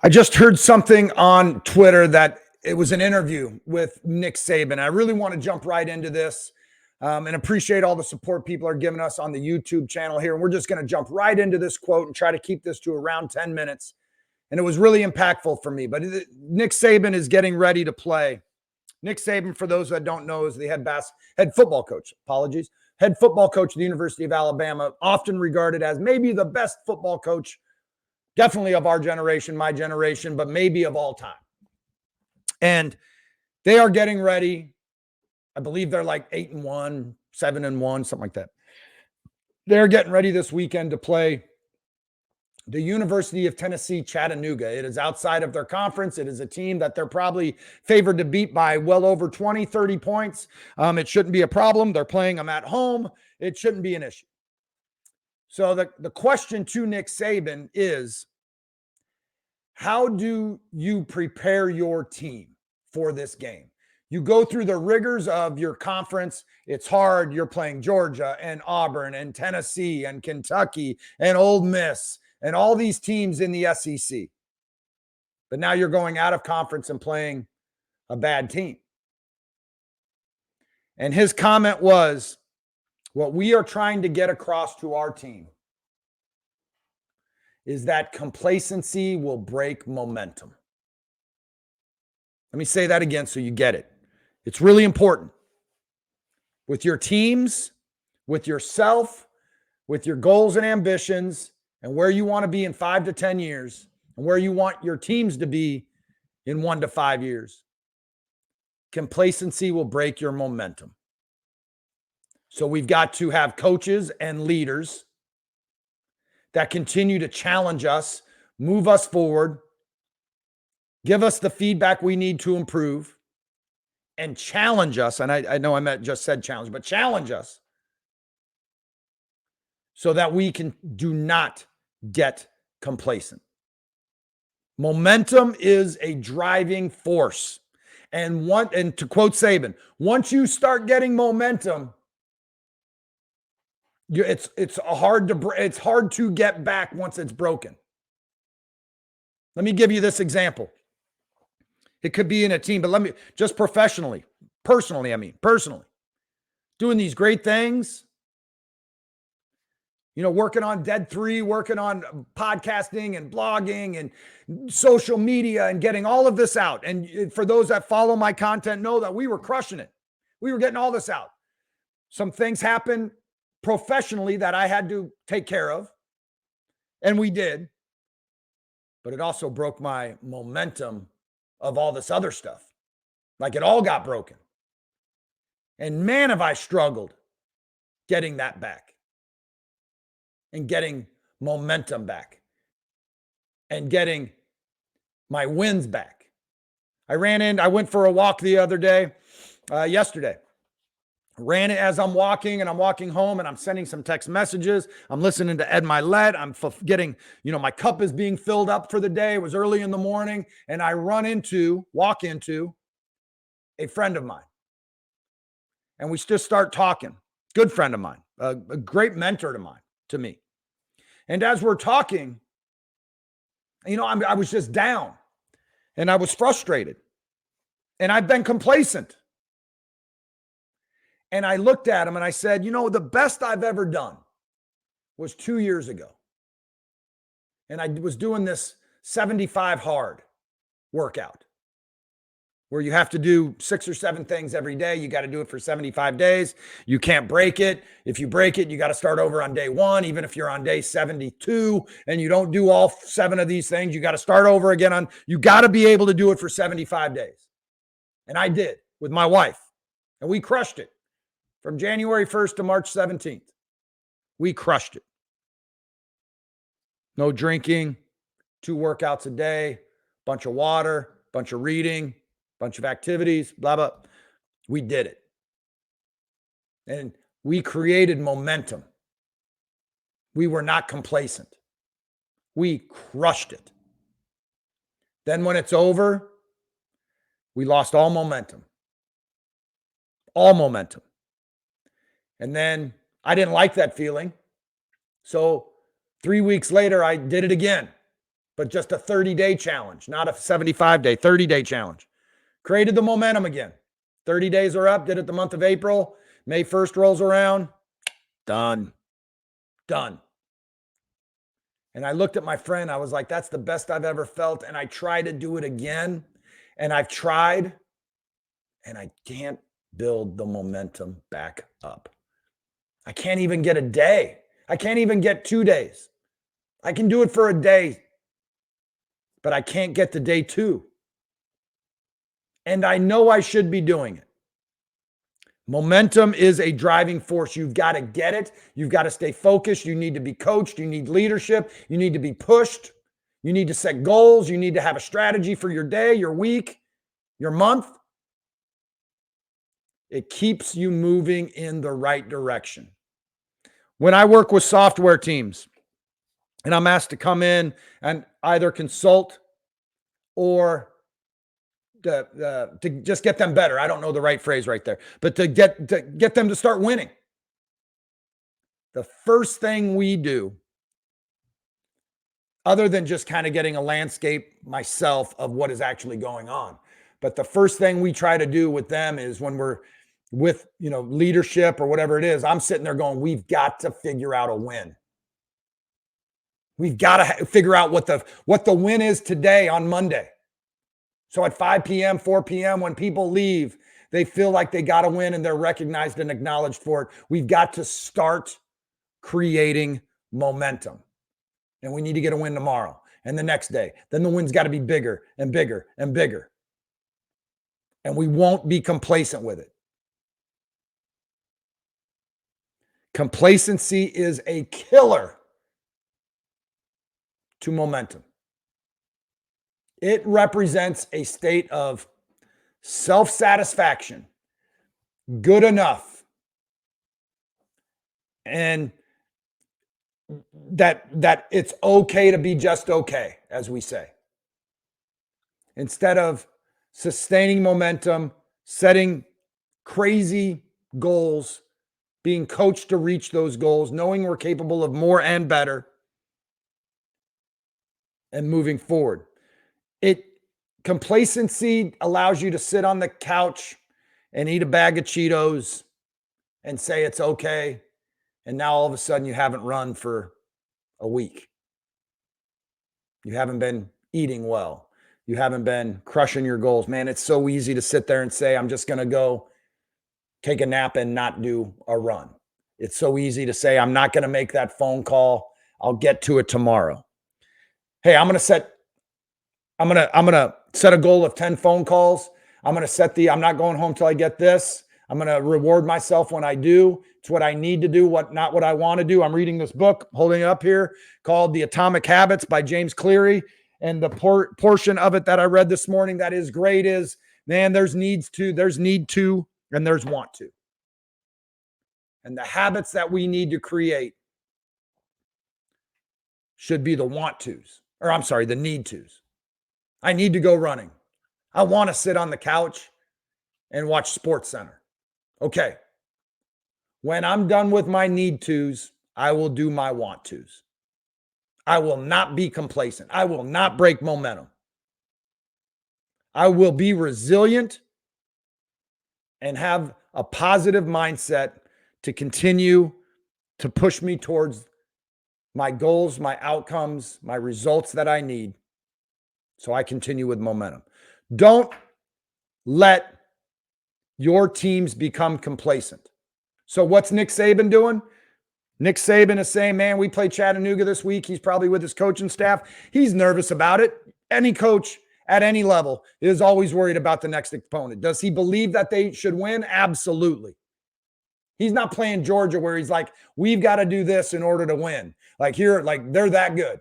I just heard something on Twitter that it was an interview with Nick Saban. I really want to jump right into this and appreciate all the support people are giving us on the YouTube channel here. And we're just going to jump right into this quote and try to keep this to around 10 minutes. And it was really impactful for me. But Nick Saban is getting ready to play. Nick Saban, for those that don't know, is the head football coach. Apologies. Head football coach at the University of Alabama, often regarded as maybe the best football coach, definitely of our generation, my generation, but maybe of all time. And they are getting ready. I believe they're like 8-1, 7-1, something like that. They're getting ready this weekend to play the University of Tennessee, Chattanooga. It is outside of their conference. It is a team that they're probably favored to beat by well over 20, 30 points. It shouldn't be a problem. They're playing them at home. It shouldn't be an issue. So the question to Nick Saban is, how do you prepare your team for this game? You go through the rigors of your conference. It's hard. You're playing Georgia and Auburn and Tennessee and Kentucky and Ole Miss and all these teams in the SEC. But now you're going out of conference and playing a bad team. And his comment was, what we are trying to get across to our team is that complacency will break momentum. Let me say that again so you get it. It's really important. With your teams, with yourself, with your goals and ambitions, and where you want to be in 5 to 10 years, and where you want your teams to be in 1 to 5 years, complacency will break your momentum. So we've got to have coaches and leaders that continue to challenge us, move us forward, give us the feedback we need to improve, and challenge us. And I know just said challenge, but challenge us so that we do not get complacent. Momentum is a driving force. And to quote Saban, once you start getting momentum, it's hard to get back once it's broken. Let me give you this example. It could be in a team, but let me just personally, doing these great things, working on Dead 3, working on podcasting and blogging and social media and getting all of this out. And for those that follow my content know that we were crushing it. We were getting all this out. Some things happened professionally that I had to take care of, and we did. But it also broke my momentum of all this other stuff. Like, it all got broken. And man, have I struggled getting that back and getting momentum back and getting my wins back. I went for a walk the other day, yesterday. Ran it as I'm walking, and I'm walking home, and I'm sending some text messages. I'm listening to Ed Milet. I'm getting, my cup is being filled up for the day. It was early in the morning, and I walk into a friend of mine. And we just start talking. Good friend of mine, a great mentor to me. And as we're talking, I was just down, and I was frustrated, and I've been complacent. And I looked at him and I said, the best I've ever done was 2 years ago. And I was doing this 75 hard workout where you have to do 6 or 7 things every day. You got to do it for 75 days. You can't break it. If you break it, you got to start over on day 1. Even if you're on day 72 and you don't do all 7 of these things, you got to start over again you got to be able to do it for 75 days. And I did with my wife, and we crushed it. From January 1st to March 17th, we crushed it. No drinking, 2 workouts a day, bunch of water, bunch of reading, bunch of activities, blah, blah. We did it. And we created momentum. We were not complacent. We crushed it. Then when it's over, we lost all momentum. All momentum. And then I didn't like that feeling. So 3 weeks later, I did it again. but just a 30-day challenge, not a 75-day, 30-day challenge. Created the momentum again. 30 days are up, did it the month of April. May 1st rolls around. Done. And I looked at my friend. I was like, that's the best I've ever felt. And I try to do it again. And I've tried, and I can't build the momentum back up. I can't even get a day. I can't even get 2 days. I can do it for a day, but I can't get to day 2. And I know I should be doing it. Momentum is a driving force. You've got to get it. You've got to stay focused. You need to be coached. You need leadership. You need to be pushed. You need to set goals. You need to have a strategy for your day, your week, your month. It keeps you moving in the right direction. When I work with software teams and I'm asked to come in and either consult or to just get them better. I don't know the right phrase right there, but to get them to start winning. The first thing we do, other than just kind of getting a landscape myself of what is actually going on, but the first thing we try to do with them is when we're with, leadership or whatever it is, I'm sitting there going, we've got to figure out a win. We've got to figure out what the win is today on Monday. So at 5 p.m., 4 p.m., when people leave, they feel like they got to win and they're recognized and acknowledged for it. We've got to start creating momentum. And we need to get a win tomorrow and the next day. Then the win's got to be bigger and bigger and bigger. And we won't be complacent with it. Complacency is a killer to momentum. It represents a state of self-satisfaction, good enough, and that it's okay to be just okay, as we say. Instead of sustaining momentum, setting crazy goals, being coached to reach those goals, knowing we're capable of more and better, and moving forward. Complacency allows you to sit on the couch and eat a bag of Cheetos and say it's okay. And now all of a sudden you haven't run for a week. You haven't been eating well. You haven't been crushing your goals. Man, it's so easy to sit there and say, I'm just going to go take a nap and not do a run. It's so easy to say, I'm not going to make that phone call. I'll get to it tomorrow. Hey, I'm going to set a goal of 10 phone calls. I'm not going home till I get this. I'm going to reward myself when I do. It's what I need to do, not what I want to do. I'm reading this book, holding it up here, called The Atomic Habits by James Cleary. And the portion of it that I read this morning that is great is, man, there's need to, and there's want to. And the habits that we need to create should be the the need tos. I need to go running. I want to sit on the couch and watch Sports Center. Okay. When I'm done with my need tos, I will do my want tos. I will not be complacent. I will not break momentum. I will be resilient and have a positive mindset to continue to push me towards my goals, my outcomes, my results that I need. So I continue with momentum. Don't let your teams become complacent. So what's Nick Saban doing? Nick Saban is saying, man, we play Chattanooga this week. He's probably with his coaching staff. He's nervous about it. Any coach at any level is always worried about the next opponent. Does he believe that they should win? Absolutely. He's not playing Georgia where he's like, we've got to do this in order to win. They're that good.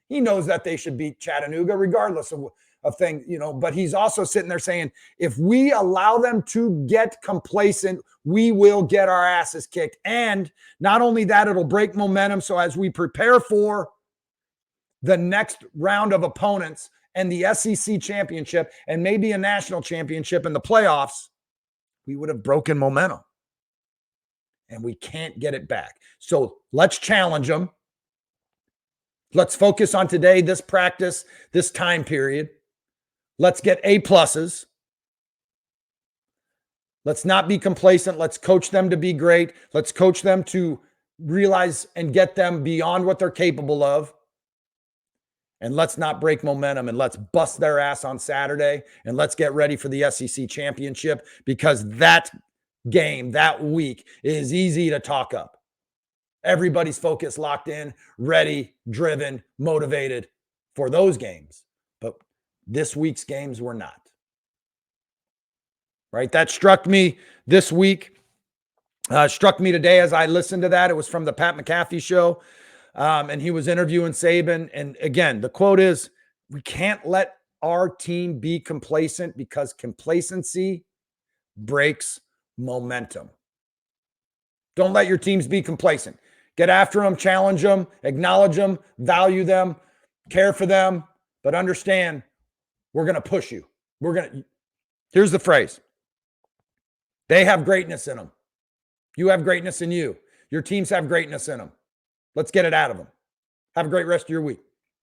He knows that they should beat Chattanooga regardless of things, but he's also sitting there saying, if we allow them to get complacent, we will get our asses kicked. And not only that, it'll break momentum. So as we prepare for the next round of opponents and the SEC championship and maybe a national championship in the playoffs, we would have broken momentum. And we can't get it back. So let's challenge them. Let's focus on today, this practice, this time period. Let's get A pluses. Let's not be complacent. Let's coach them to be great. Let's coach them to realize and get them beyond what they're capable of. And let's not break momentum, and let's bust their ass on Saturday, and let's get ready for the SEC championship, because that game, that week, is easy to talk up. Everybody's focused, locked in, ready, driven, motivated for those games. But this week's games were not. Right? That struck me this week. Struck me today as I listened to that. It was from the Pat McAfee show. And he was interviewing Saban. And again, the quote is, we can't let our team be complacent, because complacency breaks momentum. Don't let your teams be complacent. Get after them, challenge them, acknowledge them, value them, care for them, but understand we're going to push you. Here's the phrase. They have greatness in them. You have greatness in you. Your teams have greatness in them. Let's get it out of them. Have a great rest of your week.